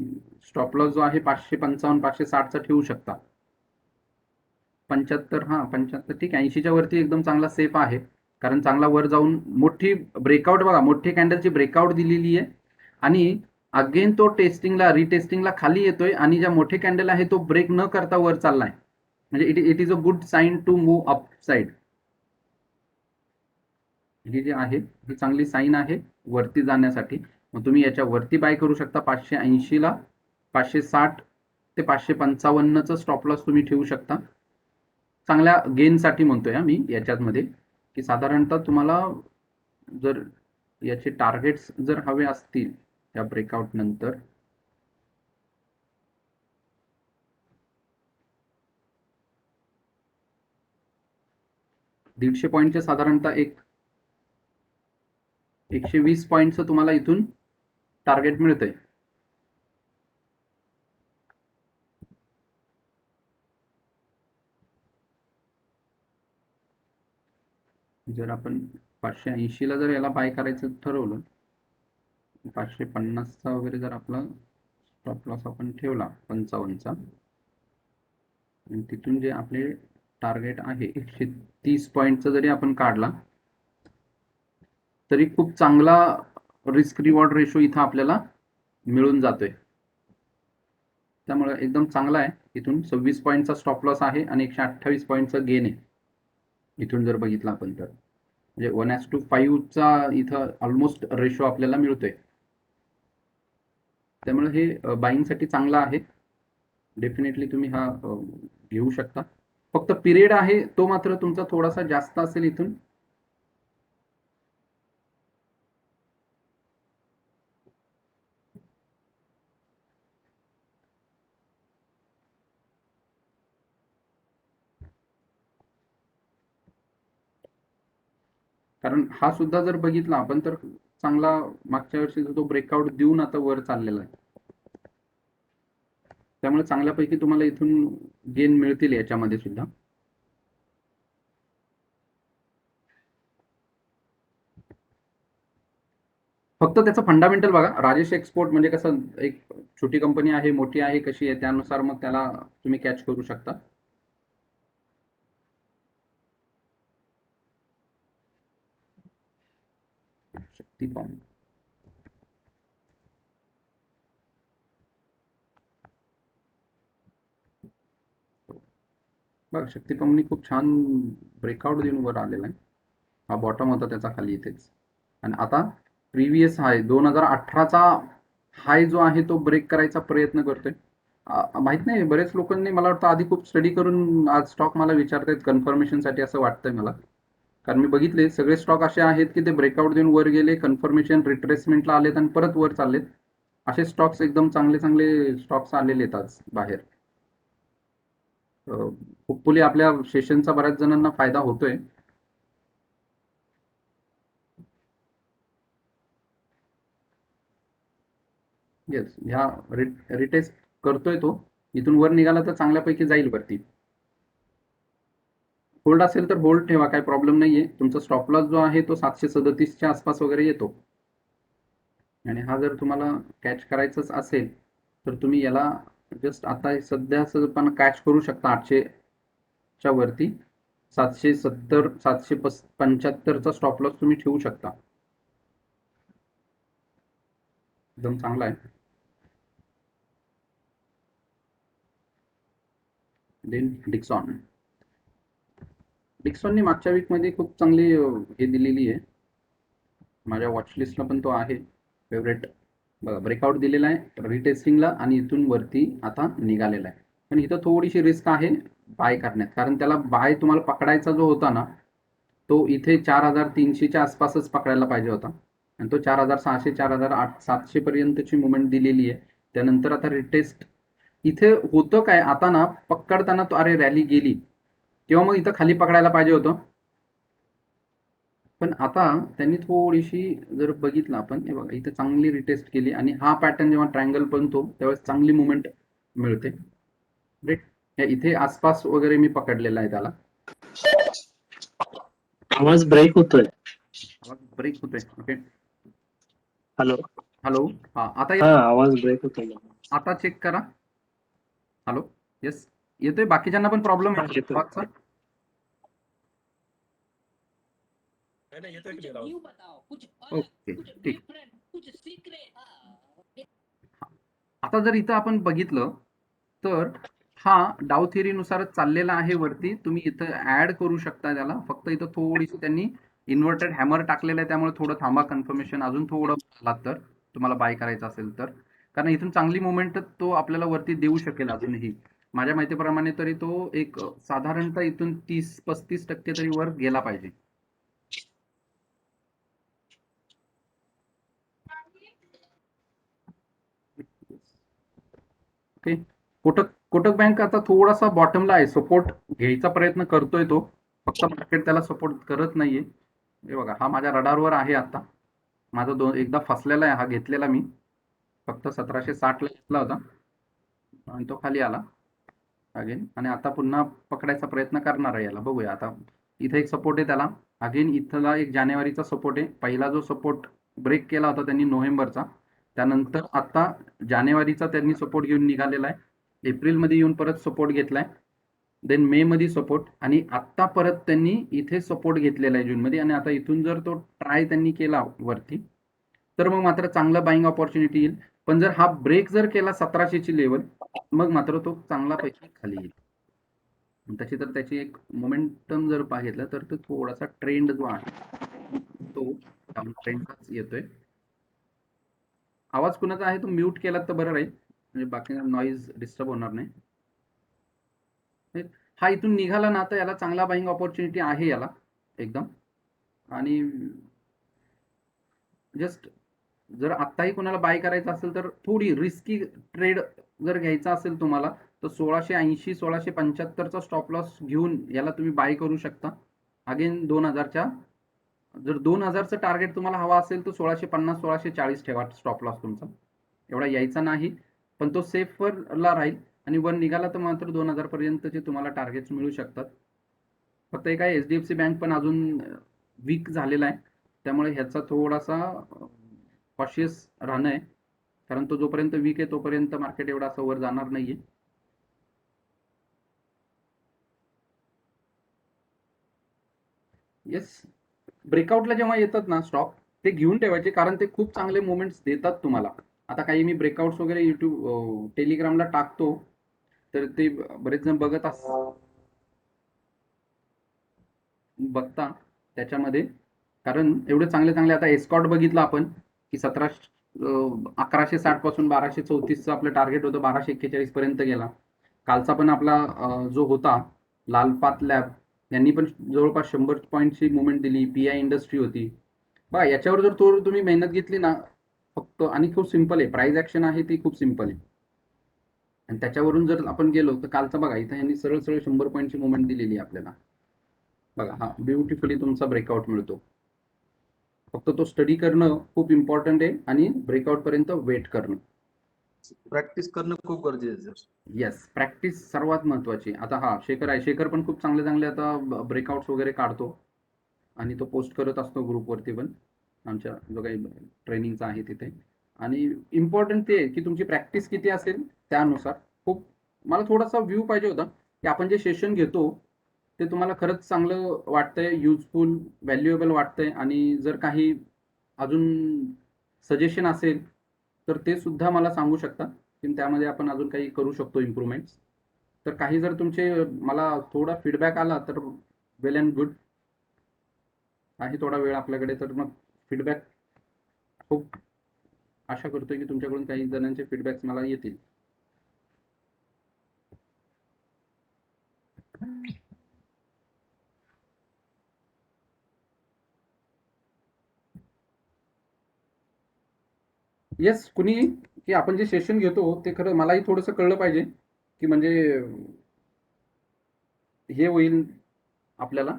स्टॉप लॉस जो आहे 555-560चा ठेवू शकता. 75, हा 75 ठीक आहे. 80च्या वरती एकदम चांगला सेफ आहे, कारण चांगला वर जाऊन मोठी ब्रेकआउट बघा, मोठी कॅन्डलची ब्रेकआउट दिलेली आहे आणि अगेन तो टेस्टिंगला रिटेस्टिंगला खाली येतोय आणि ज्या मोठे कॅन्डल आहे तो ब्रेक न करता वर चाललाय. म्हणजे it is a good sign to move upside. ही जी आहे ही चांगली साईन आहे वरती जाण्यासाठी. मग तुम्ही याच्या वरती बाय करू शकता 580ला. 560 ते 555चं स्टॉप लॉस तुम्ही ठेवू शकता. चांगल्या गेनसाठी म्हणतोय मी याच्यामध्ये, की साधारणतः तुम्हाला जर याचे टार्गेट्स जर हवे असतील त्या ब्रेकआउट नंतर, 150 पॉईंटचे साधारणतः 120 पॉईंटचं तुम्हाला इथून टार्गेट मिळतंय. जर आपण 580 ला जर याला बाय करायचं ठरवलं, 550चा वगैरे जर आपला स्टॉप लॉस आपण ठेवला 55चा, आणि तिथून जे आपले टार्गेट आहे 130 पॉईंटचा जरी आपण काढला तरी खूप चांगला रिस्क रिवॉर्ड रेशो इथं आपल्याला मिळून जातोय. त्यामुळे एकदम चांगला आहे. इथून 26 पॉईंटचा स्टॉप लॉस आहे आणि 128 पॉईंटचा गेन आहे इथून जर बघितलं आपण तर. म्हणजे 1:5चा इथं ऑलमोस्ट रेशो आपल्याला मिळतोय. त्यामुळे हे बाईंगसाठी चांगलं आहे. डेफिनेटली तुम्ही हा घेऊ शकता. फक्त पिरियड आहे तो मात्र तुमचा थोडासा जास्त असेल इथून. कारण हा सुद्धा जर बघितला आपण तर चांगला मागच्या वर्षीचा तो ब्रेकआउट देऊन आता वर चाललेला आहे. त्यामुळे चांगल्यापैकी तुम्हाला इथून गेन मिळतील याच्यामध्ये सुद्धा. फक्त त्याचं फंडामेंटल बघा. राजेश एक्सपोर्ट म्हणजे कसं, एक छोटी कंपनी आहे, मोठी आहे, कशी आहे, त्यानुसार मग त्याला तुम्ही कॅच करू शकता. शक्ती पॉम्प बघा, शक्ती पॉम्पनी खूप छान ब्रेकआउट देऊन वर आलेला आहे. हा बॉटम होता त्याचा खाली इथेच, आणि आता प्रिव्हियस हाय 2018चा हाय जो आहे तो ब्रेक करायचा प्रयत्न करतोय. माहित नाही, बरेच लोकांनी मला वाटतं आधी खूप स्टडी करून आज स्टॉक मला विचारतायत कन्फर्मेशनसाठी, असं वाटतंय मला. कारण मी बघितले सगळे स्टॉक असे आहेत की ते ब्रेकआउट देऊन वर गेले, कन्फर्मेशन रिट्रेसमेंटला आलेत आणि परत वर चाललेत. असे स्टॉक्स, एकदम चांगले चांगले स्टॉक्स आलेले आहेत आज बाहेर. होपफुली आपल्या सेशनचा बऱ्याच जणांना फायदा होतोय. येस, ह्या रिटेस्ट करतोय तो. इथून वर निघाला तर चांगल्यापैकी जाईल वरती. होल्ड असेल तर होल्ड ठेवा, काही प्रॉब्लेम नाहीये. तुमचा स्टॉप लॉस जो आहे तो 737च्या आसपास वगैरे येतो. आणि हा जर तुम्हाला कॅच करायचाच असेल तर तुम्ही याला जस्ट आता सध्या पण कॅच करू शकता 800च्या वरती. 770 775चा स्टॉप लॉस तुम्ही ठेवू शकता. एकदम चांगला आहे. देन डिक्सॉननी मागच्या वीकमध्ये खूप चांगली हे दिलेली आहे. माझ्या वॉचलिस्टला पण तो आहे फेवरेट. ब्रेकआउट दिलेला आहे रिटेस्टिंगला आणि इथून वरती आता निघालेला आहे. पण इथं थोडीशी रिस्क आहे बाय करण्यात, कारण त्याला बाय तुम्हाला पकडायचा जो होता ना तो इथे 4300च्या आसपासच पकडायला पाहिजे होता, आणि तो 4600 4700 पर्यंतची मुवमेंट दिलेली आहे. त्यानंतर आता रिटेस्ट इथे होतं काय, आता ना पकडताना तो अरे रॅली गेली तेव्हा मग इथं खाली पकडायला पाहिजे होतं. पण आता त्यांनी थोडीशी जर बघितलं आपण, हे बघा इथे चांगली रिटेस्ट केली आणि हा पॅटर्न जेव्हा ट्रायंगल बनतो त्यावेळेस चांगली मुवमेंट मिळते. राईट, इथे आसपास वगैरे मी पकडलेला आहे त्याला. आवाज ब्रेक होतोय. ब्रेक होतोय. Okay, hello hello. हा, आता हा, आवाज ब्रेक होतोय. आता चेक करा. हॅलो, येस, येतोय. बाकीच्यांना पण प्रॉब्लेम हा, आहे येतोय. आवाजचा? ओके, ठीक. आता जर इथं आपण बघितलं तर हा डाव थिअरीनुसारच चाललेला आहे वरती. तुम्ही इथं ऍड करू शकता त्याला. फक्त इथं थोडीशी त्यांनी इन्व्हर्टेड हॅमर टाकलेलं आहे, त्यामुळे थोडं थांबा. कन्फर्मेशन अजून थोडं आला तर तुम्हाला बाय करायचं असेल तर, कारण इथून चांगली मुवमेंट तो आपल्याला वरती देऊ शकेल अजूनही. माझ्या माहितीप्रमाणे तरी तो एक साधारणतः इथून 30-35% तरी वर गेला पाहिजे. ओके, कोटक बँक आता थोडासा बॉटमला आहे, सपोर्ट घ्यायचा प्रयत्न करतोय तो. फक्त मार्केट त्याला सपोर्ट करत नाहीये. हे बघा, हा माझ्या रडारवर आहे आता. माझा एकदा फसलेला आहे हा, घेतलेला मी फक्त 1760 ला घेतला होता आणि तो खाली आला अगेन, आणि आता पुन्हा पकडायचा प्रयत्न करणार आहे याला. बघूया आता. इथे एक सपोर्ट आहे त्याला अगेन, इथला एक जानेवारीचा सपोर्ट आहे. पहिला जो सपोर्ट ब्रेक केला होता त्यांनी नोव्हेंबरचा, त्यानंतर आता जानेवारीचा त्यांनी सपोर्ट घेऊन निघालेला आहे. एप्रिलमध्ये येऊन परत सपोर्ट घेतलाय, देन मे मध्ये सपोर्ट, आणि आता परत त्यांनी इथे सपोर्ट घेतलेला आहे जूनमध्ये. आणि आता इथून जर तो ट्राय त्यांनी केला वरती, तर मग मात्र चांगला बाईंग ऑपॉर्च्युनिटी येईल. पण जर हा ब्रेक जर केला 1700 ची लेवल, मग मात्र तो चांगला पैकी खाली येईल. तशी तर त्याची एक मोमेंटम जर पाहिलं तर तो थोडासा ट्रेंड जो आहे तो डाऊन ट्रेंडचाच येतोय. आवाज कुणाचा आहे तो म्यूट केला तर बरं राहील, म्हणजे बाकी नॉईज डिस्टर्ब होणार नाही. हा इथून निघाला ना तर याला चांगला बाईंग ऑपॉर्च्युनिटी आहे याला एकदम. आणि जस्ट जर आत्ताही कोणाला बाय करायचं असेल तर थोडी रिस्की ट्रेड जर घ्यायचा असेल तुम्हाला, तर 1680 1675चा स्टॉप लॉस घेऊन याला तुम्ही बाय करू शकता. अगेन 2000च्या, जर 2000चं टार्गेट तुम्हाला हवा असेल तर 1650 1640 ठेवा स्टॉप लॉस तुमचा. एवढा यायचा नाही, पण तो सेफरला राहील. आणि वर निघाला तर मात्र 2000 पर्यंतचे तुम्हाला टार्गेट्स मिळू शकतात. फक्त एक आहे, HDFC बँक पण अजून वीक झालेला आहे, त्यामुळे ह्याचा थोडासा कॉशियस राहणं आहे, कारण तो जोपर्यंत वीक आहे तोपर्यंत मार्केट एवढा असं वर जाणार नाहीये. येस, ब्रेकआउटला जेव्हा येतात ना स्टॉक, ते घेऊन ठेवायचे, कारण ते खूप चांगले मोमेंट्स देतात तुम्हाला. आता काही मी ब्रेकआउट्स वगैरे युट्यूब टेलिग्रामला टाकतो, तर ते बरेच जण बघता त्याच्यामध्ये, कारण एवढे चांगले चांगले. आता एस्कॉट बघितलं आपण की 1160 पासून 1234चं आपलं टार्गेट होतं, 1241 पर्यंत गेला. कालचा पण आपला जो होता लालपात लॅब, यांनी पण जवळपास 100 पॉईंटची मुवमेंट दिली. PI इंडस्ट्री होती बघा. याच्यावर जर तुम्ही मेहनत घेतली ना फक्त, आणि खूप सिंपल आहे, प्राइस ऍक्शन आहे ती खूप सिंपल आहे, आणि त्याच्यावरून जर आपण गेलो तर कालचा बघा, इथं यांनी सरळ सरळ 100 पॉईंटची मुवमेंट दिलेली आहे आपल्याला. बघा, हा ब्युटिफुली तुमचा ब्रेकआउट मिळतो. फक्त तो स्टडी करणं खूप इम्पॉर्टंट आहे, आणि ब्रेकआउट पर्यंत वेट करणं, प्रॅक्टिस करणं खूप गरजेचं आहे. येस, प्रॅक्टिस सर्वात महत्वाची. आता हा शेखर आहे, शेखर पण खूप चांगले चांगले आता ब्रेकआउट्स वगैरे काढतो, आणि तो पोस्ट करत असतो ग्रुपवरती पण, आमच्या जो काही ट्रेनिंगचा आहे तिथे. आणि इम्पॉर्टंट ते की तुमची प्रॅक्टिस किती असेल त्यानुसार. खूप मला थोडासा व्ह्यू पाहिजे होता की आपण जे सेशन घेतो ते तुम्हाला खरंच चांगलं वाटतंय, युजफुल, व्हॅल्युएबल वाटतंय, आणि जर काही अजून सजेशन असेल तर ते सुद्धा मला सांगू शकता, की त्यामध्ये आपण अजून काही करू शकतो इम्प्रूव्हमेंट्स. तर काही जर तुमचे मला थोडा फीडबॅक आला तर वेल अँड गुड आहे. थोडा वेळ आपल्याकडे, तर मग फीडबॅक खूप आशा करतोय की तुमच्याकडून काही जणांचे फीडबॅक्स मला येतील. येस, कुणी की आपण जे सेशन घेतो ते खरं मलाही थोडंसं कळलं पाहिजे, की म्हणजे हे होईल आपल्याला.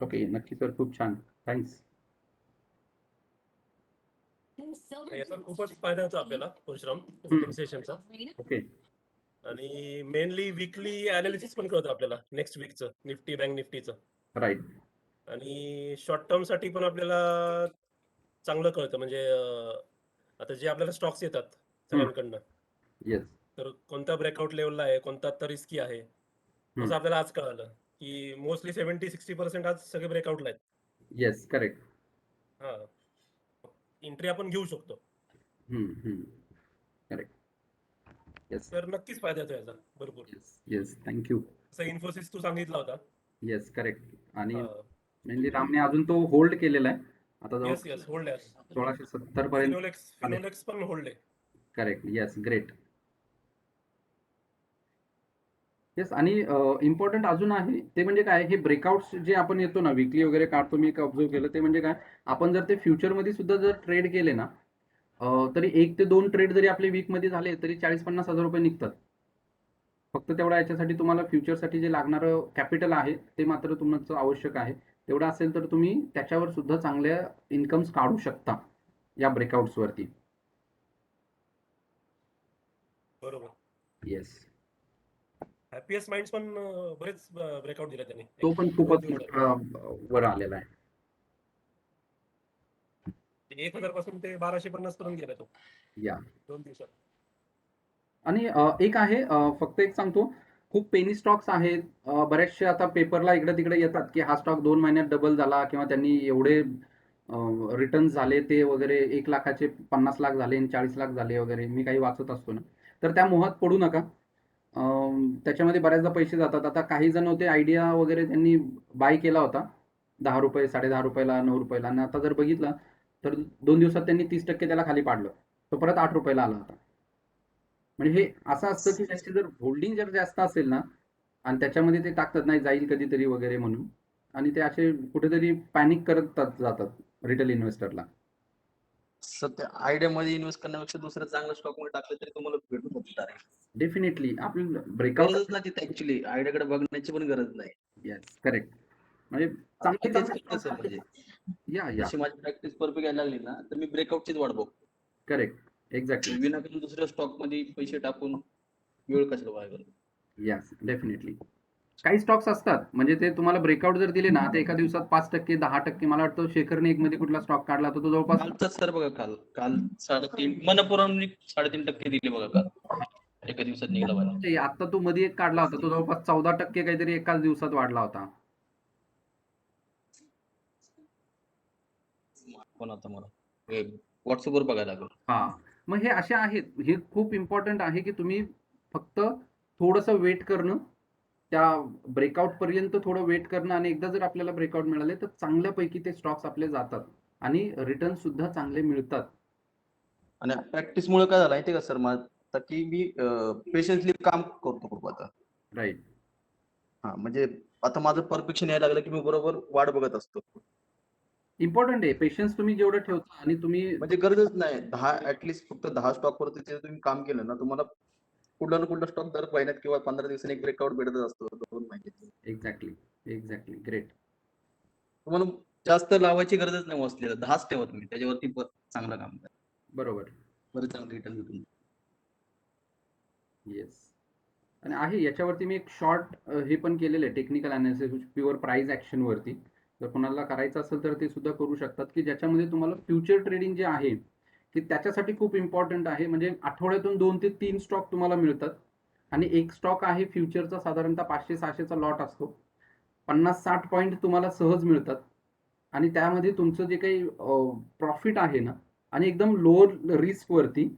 ओके, नक्की सर, खूप छान, थँक्स. याचा खूपच फायदा होतो आपल्याला परशुराम सेशनचा. ओके, आणि मेनली वीकली अनालिसिस पण कळतं आपल्याला नेक्स्ट वीकचं निफ्टी बँक निफ्टीचं. राईट. आणि शॉर्ट टर्म साठी पण आपल्याला चांगलं कळतं. म्हणजे आता जे आपल्याला स्टॉक्स येतात सगळ्यांकडनं, येस. तर कोणता ब्रेकआउट लेवलला आहे, कोणता तर रिस्की आहे, असं आपल्याला आज कळालं की मोस्टली 70-60% आज सगळे ब्रेकआउटला आहेत. Yes, correct. हा, एंट्री आपण घेऊ शकतो. करेक्ट. येस. तर नक्कीच फायदा होतो याचा भरपूर. Yes, thank you. जसं इन्फोसिस तू सांगितला होता. Yes, correct. आणि हा. म्हणजे रामने अजून तो होल्ड केलेला आहे आता जवळ येस होल्ड आहे. 1670 पर्यंत. फिनोलेक्स पण होल्ड आहे. करेक्ट. Yes, great. येस, आणि इम्पॉर्टंट अजून आहे ते म्हणजे काय, हे ब्रेकआउट्स जे आपण येतो ना विकली वगैरे काढतो, मी एक ऑब्झर्व केलं ते म्हणजे काय, आपण जर ते फ्युचरमध्ये सुद्धा जर ट्रेड केले ना, तरी 1 ते 2 ट्रेड जरी आपले वीकमध्ये झाले तरी 40-50 हजार रुपये निघतात. फक्त तेवढा याच्यासाठी तुम्हाला फ्युचरसाठी जे लागणारं कॅपिटल आहे ते मात्र तुमचं आवश्यक आहे. तेवढं असेल तर तुम्ही त्याच्यावर सुद्धा चांगल्या इन्कम्स काढू शकता या ब्रेकआउट्सवरती. बरोबर. येस. हॅपीएस्ट माइंड्स पण बरेच ब्रेकआउट दिले त्यांनी. तो पण 1-2 खूपच दिवसात. मोठा वर आलेला आहे. 1000 पासून ते 1250 पर्यंत गेला तो या 2 दिवसात. आणि एक आहे फक्त एक सांगतो, खूप पेनी स्टॉक्स आहेत. बरेचसे आता पेपरला इकडे तिकडे येतात की हा स्टॉक 2 महिन्यात डबल झाला किंवा त्यांनी एवढे रिटर्न झाले ते वगैरे 1 लाखाचे 50 लाख झाले आणि 40 लाख झाले वगैरे. मी काही वाचत असतो ना, तर त्या मोहात पडू नका. त्याच्यामध्ये बऱ्याचदा पैसे जातात. आता काही जण होते आयडिया वगैरे त्यांनी बाय केला होता ₹10, ₹10.5 ₹9 आणि आता जर बघितलं तर 2 दिवसात त्यांनी 30% त्याला खाली पाडलं. तो परत ₹8 आला होता. म्हणजे हे असं असतं की त्यांची जर होल्डिंग जर जास्त असेल ना आणि त्याच्यामध्ये ते टाकतात नाही जाईल कधीतरी वगैरे म्हणून आणि ते असे कुठेतरी पॅनिक करत जातात रिटेल इन्व्हेस्टरला. सध्या आयडिया मध्ये इन्व्हेस्ट करण्यापेक्षा दुसऱ्या चांगल्या स्टॉक मध्ये टाकले तरी तुम्हाला भेटू शकतो direct. डेफिनेटली आपलं ब्रेकआउट. गरजच नाही तिथे ऍक्च्युली आयडियाकडे बघण्याची पण गरज नाही. Yes correct. म्हणजे आता मी चांगले तेच चांगले करतो सर, stock म्हणजे आहेत. या या जशी माझी प्रॅक्टिस परफेक्ट यायला लागली ना तर मी ब्रेकआउटचीच वाट बघतो. Correct exactly. विनाकारण दुसऱ्या स्टॉक मध्ये पैसे टाकून वेळ कशाला वाया करतो. Yes definitely. काही स्टॉक्स असतात म्हणजे ते तुम्हाला ब्रेकआउट जर दिले ना ते एका दिवसात 5%, 10%. मला वाटतं शेखरने एक मध्ये कुठला स्टॉक काढला तर तो जवळपास कालचाच सर बघा, काल 3.5 मनपुरम 3.5% दिले बघा काल, एका दिवसात निघाला बाहेर. आता तो मध्ये एक काढला होता तो जवळपास 14% काहीतरी एकाच दिवसात वाढला होता. कोण आता मला व्हॉट्सअपवर बघायला लागलो. हा मग हे असे आहेत. हे खूप इम्पॉर्टंट आहे की तुम्ही फक्त थोडंसं वेट करणं, त्या ब्रेकआउट पर्यंत थोडं वेट करणं आणि एकदा जर आपल्याला ब्रेकआउट मिळाले तर चांगल्यापैकी ते स्टॉक्स आपले जातात आणि रिटर्न सुद्धा चांगले मिळतात. आणि प्रॅक्टिस मुळे काय झालं माहिती का सर, माझं की मी पेशन्सली काम करतो खूप आता. राईट. हा म्हणजे आता माझं परफेक्शन यायला लागलं की मी बरोबर वाट बघत असतो. इम्पॉर्टंट आहे पेशन्स. तुम्ही जेवढं ठेवता आणि तुम्ही म्हणजे गरजच नाही 10 ऍटलीस्ट फक्त 10 स्टॉक वरती जर तुम्ही काम केलं ना तुम्हाला कुठला ना कुठला स्टॉक दर महिन्यात किंवा 15 दिवसांनी एक ब्रेकआउट भेटत असतो 2 महिन्यात. Exactly great. तुम्हाला जास्त लावायची गरजच नाही मोस्टली, 10च ठेवा तुम्ही त्याच्यावरती चांगलं काम करा. बरोबर. बरं चांगलं रिटर्न भेटून. येस. आणि आहे याच्यावरती मी एक शॉर्ट हे पण केलेलं आहे technical analysis pure price action वरती. जर कोणाला करायचं असेल तर ते सुद्धा करू शकतात की ज्याच्यामध्ये तुम्हाला फ्युचर ट्रेडिंग जे आहे की त्याच्यासाठी खूप इम्पॉर्टंट आहे. म्हणजे आठवड्यातून 2 ते 3 स्टॉक तुम्हाला मिळतात आणि एक स्टॉक आहे फ्युचरचा साधारणतः 500-600चा लॉट असतो. 50-60 पॉईंट तुम्हाला सहज मिळतात आणि त्यामध्ये तुमचं जे काही प्रॉफिट आहे ना आणि एकदम लोअर रिस्क वरती.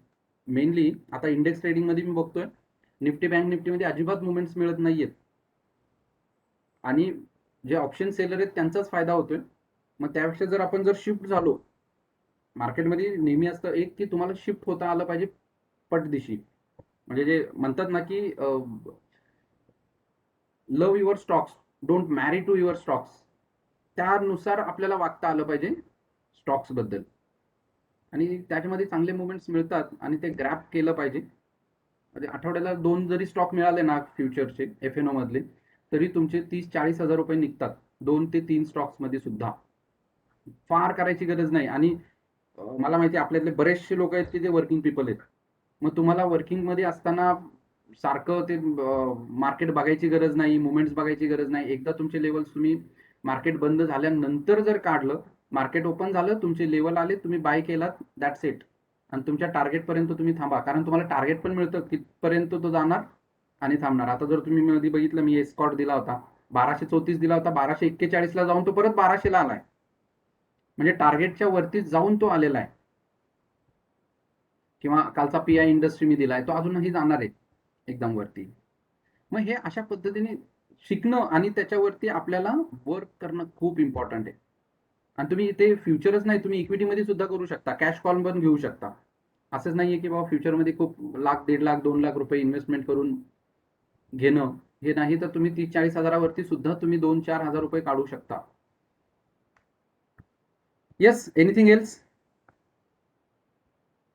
मेनली आता इंडेक्स ट्रेडिंग मध्ये मी बघतोय निफ्टी बँक निफ्टीमध्ये अजिबात मुवमेंट्स मिळत नाहीयेत आणि जे ऑप्शन सेलर आहेत त्यांचाच फायदा होतोय. मग त्यापेक्षा जर आपण जर शिफ्ट झालो मार्केटमध्ये नेहमी असतं एक की तुम्हाला शिफ्ट होता आलं पाहिजे पटदिशी. म्हणजे जे म्हणतात ना की लव्ह युअर स्टॉक्स डोंट मॅरी टू युअर स्टॉक्स, त्यानुसार आपल्याला वागता आलं पाहिजे स्टॉक्स बद्दल आणि त्याच्यामध्ये चांगले मुवमेंट्स मिळतात आणि ते ग्रॅप केलं पाहिजे. म्हणजे आठवड्याला 2 जरी स्टॉक मिळाले ना फ्युचरचे FNO मधले तरी तुमचे 30-40 हजार रुपये निघतात 2 ते 3 स्टॉक्स मध्ये सुद्धा. फार करायची गरज नाही आणि मला माहिती आहे आपल्यातले बरेचसे लोक आहेत की जे वर्किंग पीपल आहेत. मग तुम्हाला वर्किंग मध्ये असताना सारखं ते मार्केट बघायची गरज नाही, मुवमेंट्स बघायची गरज नाही. एकदा तुमचे लेवल्स तुम्ही मार्केट बंद झाल्यानंतर जर काढलं, मार्केट ओपन झालं, तुमचे लेवल आले, तुम्ही बाय केलात, दॅट्स इट. आणि तुमच्या टार्गेट पर्यंत तुम्ही थांबा कारण तुम्हाला टार्गेट पण मिळतं कितपर्यंत तो जाणार आणि थांबणार. आता जर तुम्ही मध्ये बघितलं मी एस्कॉट दिला होता 1234 दिला होता, 1241 ला जाऊन तो परत 1200 ला आलाय. म्हणजे टार्गेटच्या वरती जाऊन तो आलेला आहे. किंवा कालचा PI इंडस्ट्री मी दिलाय तो अजूनही जाणार आहे एकदम वरती. मग हे अशा पद्धतीने शिकणं आणि त्याच्यावरती आपल्याला वर्क करणं खूप इम्पॉर्टंट आहे. आणि तुम्ही ते फ्युचरच नाही तुम्ही इक्विटीमध्ये सुद्धा करू शकता, कॅश कॉल पण घेऊ शकता. असंच नाहीये की बाबा फ्युचरमध्ये खूप लाख, 1.5 लाख, 2 लाख रुपये इन्व्हेस्टमेंट करून घेणं हे नाही तर तुम्ही 30-40 हजारावरती सुद्धा तुम्ही 2-4 हजार रुपये काढू शकता. Yes anything else?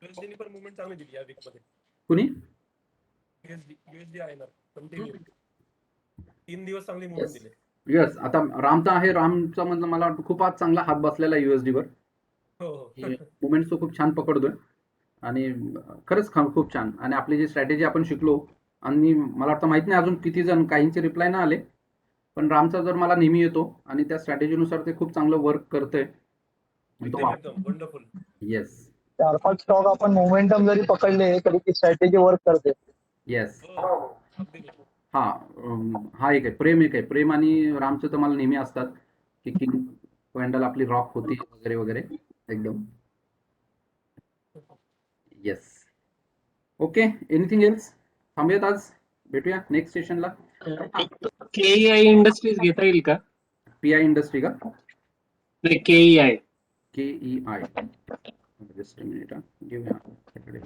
USD पण मुवमेंट चांगली दिली या वीक मध्ये. कुणी? USD INR कंटिन्यू 3 दिवस चांगली मुवमेंट Yes. दिली. यस, आता रामचा आहे. रामचा म्हणजे मला वाटतं खूप आज चांगला हात बसलेला आहे USD वर. हो, हो. मुवमेंट तो खूप छान पकडतोय आणि खरंच खूप छान. आणि आपली जी स्ट्रॅटेजी आपण शिकलो आणि मला वाटतं माहित नाही अजून किती जण, काहींचे रिप्लाय नाही आले, पण रामचा जर मला नेहमी येतो आणि त्या स्ट्रॅटेजीनुसार ते खूप चांगलं वर्क करतंय. एकदम वंडरफुल. येस 4-5 स्टॉक आपण मोमेंटम जरी पकडले तरी ती स्ट्रॅटेजी वर्क करते. येस. हो, अगदी बरोबर. हा एक आहे. प्रेम एक आहे. प्रेम आणि रामचं तर मला नेहमी असतात की किंग कॅन्डल आपली रॉक होती वगैरे वगैरे एकदम. येस. Okay, anything else? थांबूयात आज, भेटूया नेक्स्ट सेशनला. KEI इंडस्ट्रीज घेता येईल का? PI इंडस्ट्री का? नाही, KEI. KEI. जस्ट मिनिट, घेऊया त्याकडे.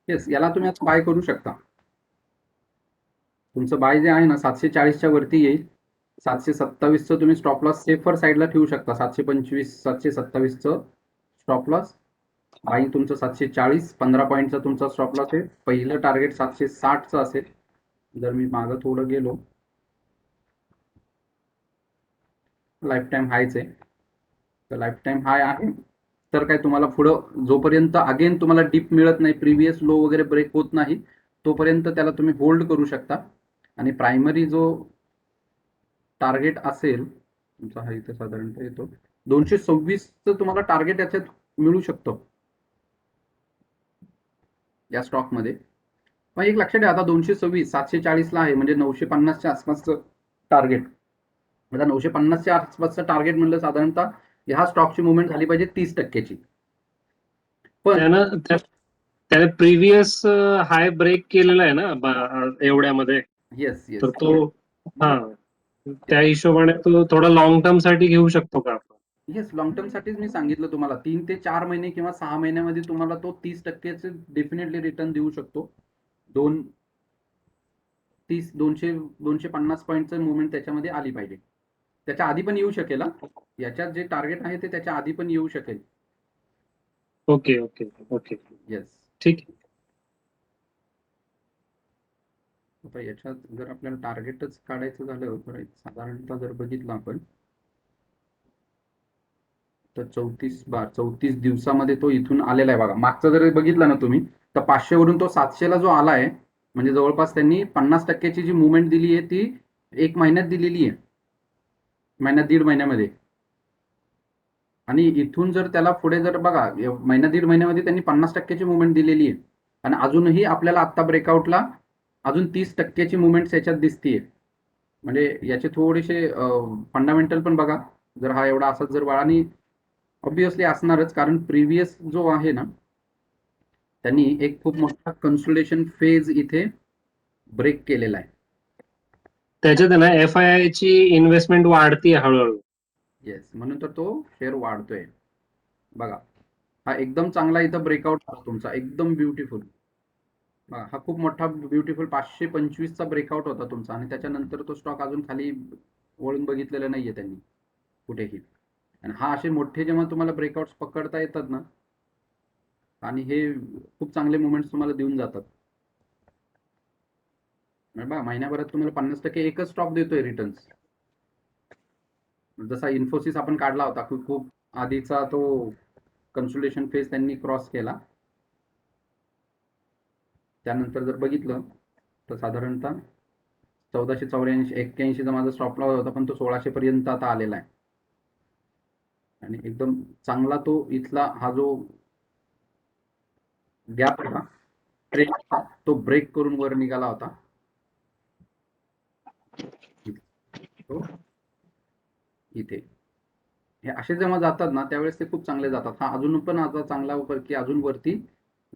येस, याला तुम्ही आता बाय करू शकता. तुमचं बाय जे आहे ना 740च्या वरती येईल. 727चं तुम्ही स्टॉप लॉस सेफर साईडला ठेवू शकता. 725 727चं स्टॉप लॉस. बाईंग तुमचं 740, 15 पॉईंटचा तुमचा स्टॉप लॉस आहे. पहिलं टार्गेट 760चं असेल. जर मी मागं थोडं गेलो, लाईफ टाईम हायच आहे, तर लाईफ टाईम हाय आहे. तर काय तुम्हाला पुढं जोपर्यंत अगेन तुम्हाला डिप मिळत नाही, प्रिव्हियस लो वगैरे ब्रेक होत नाही, तोपर्यंत त्याला तुम्ही होल्ड करू शकता. आणि प्रायमरी जो टार्गेट असेल तुमचा, हा इथं साधारणतः येतो 226चं तुम्हाला टार्गेट याच्यात मिळू शकतो या स्टॉकमध्ये. पण एक लक्षात ठेवा, आता 226 740ला आहे म्हणजे 950च्या आसपासचं टार्गेट. आता 950च्या आसपासचं टार्गेट म्हणलं साधारणतः ह्या स्टॉकची मुवमेंट झाली पाहिजे 30%ची. पण त्याने प्रिव्हियस हाय ब्रेक केलेला आहे ना एवढ्यामध्ये. येस येस तर तो त्या हिशोबाने तो थोडा लॉंग टर्म साठी घेऊ शकतो का आपण? येस, लॉंग टर्म साठीच मी सांगितलं तुम्हाला. 3 ते 4 महिने किंवा 6 महिन्यामध्ये तुम्हाला तो 30%चे डेफिनेटली रिटर्न देऊ शकतो. 250 पॉईंटचं मुवमेंट त्याच्यामध्ये आली पाहिजे. त्याच्या आधी पण येऊ शकेल. याच्यात जे टार्गेट आहे ते त्याच्या आधी पण येऊ शकेल. Okay okay okay, yes. ठीक आहे. आता याच्यात जर आपल्याला टार्गेटच काढायचं झालं तर साधारणतः जर बघितलं आपण तर 34 दिवसामध्ये तो इथून आलेला आहे बघा. मागचा जर बघितला ना तुम्ही तर 500 वरून तो 700ला जो आला आहे, म्हणजे जवळपास त्यांनी 50%ची जी मुवमेंट दिली आहे ती 1 महिन्यात दिलेली आहे, महिन्यात 1.5 महिन्यामध्ये. आणि इथून जर त्याला पुढे जर बघा महिना 1.5 महिन्यामध्ये त्यांनी 50%ची मुवमेंट दिलेली आहे. आणि अजूनही आपल्याला आत्ता ब्रेकआउटला अजून 30%ची मुवमेंट याच्यात दिसतीये. म्हणजे याचे थोडेसे फंडामेंटल पण बघा. जर हा एवढा असाच जर आणि ऑब्विसली असणारच, कारण प्रिव्हियस जो आहे ना त्यांनी एक खूप मोठा कन्सोलिडेशन फेज इथे ब्रेक केलेला आहे. त्याच्यात आहे ना FII ची इन्व्हेस्टमेंट वाढती हळूहळू. येस, म्हणून तर तो शेअर वाढतोय बघा. हा एकदम चांगला इथं ब्रेकआउट झाला तुमचा, एकदम ब्युटिफुल. हा खूप मोठा ब्युटिफुल 525चा ब्रेकआउट होता तुमचा. आणि त्याच्यानंतर तो स्टॉक अजून खाली वळून बघितलेला नाहीये त्यांनी कुठेही. आणि हा असे मोठे जेव्हा तुम्हाला ब्रेकआउट्स पकडता येतात ना, आणि हे खूप चांगले मुवमेंट्स तुम्हाला देऊन जातात. बघा महिन्याभरात तुम्हाला 50% एकच स्टॉक देतोय रिटर्न्स. जसा इन्फोसिस आपण काढला होता, खूप आधीचा तो कन्सोलिडेशन फेज त्यांनी क्रॉस केला. त्यानंतर जर बघितलं तर साधारणतः 1484-81चा माझा स्टॉप लॉस होता, पण तो 1600 पर्यंत आता आलेला आहे. आणि एकदम चांगला तो इथला हा जो गॅप होता ट्रेंड होता तो ब्रेक करून वर निघाला होता. इथे हे असे जेव्हा जातात ना त्यावेळेस ते खूप चांगले जातात. हा अजून पण आता चांगला की अजून वरती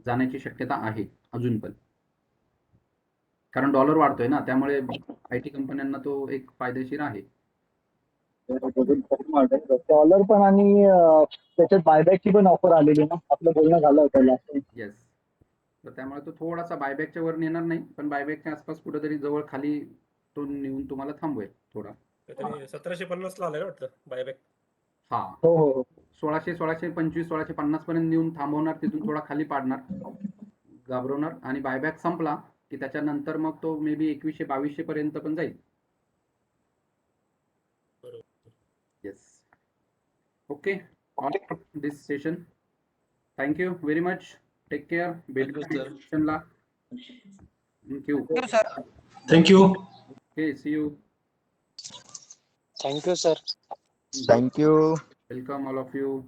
जाण्याची शक्यता आहे अजून पण, कारण डॉलर वाढतोय ना, त्यामुळे IT कंपन्यांना तो एक फायदेशीर आहे. डॉलर पण आणि त्याच्यात बायबॅकची पण ऑफर आलेली ना, आपलं बोलणं झालं होतं last time. येस. तर त्यामुळे तो थोडासा बायबॅकच्या वर नेणार नाही, पण बायबॅकच्या आसपास कुठेतरी जवळ खाली तो नेऊन तुम्हाला थांबवेल थोडा. काहीतरी 1750 ला आलाय ना वाटतं बायबॅक. हा, हो हो हो. 1625 1650 पर्यंत नेऊन थांबवणार, तिथून थोडा खाली पाडणार, घाबरवणार, आणि बायबॅक संपला की त्याच्यानंतर मग तो मे बी 2100 पर्यंत पण जाईल. बरोबर. Yes. Okay, on this session. Thank you very much. Take care. भेटू Thank you, sir. सेशनला. Thank you. Thank you. Okay, see you. Thank you sir. Thank you. Welcome all of you.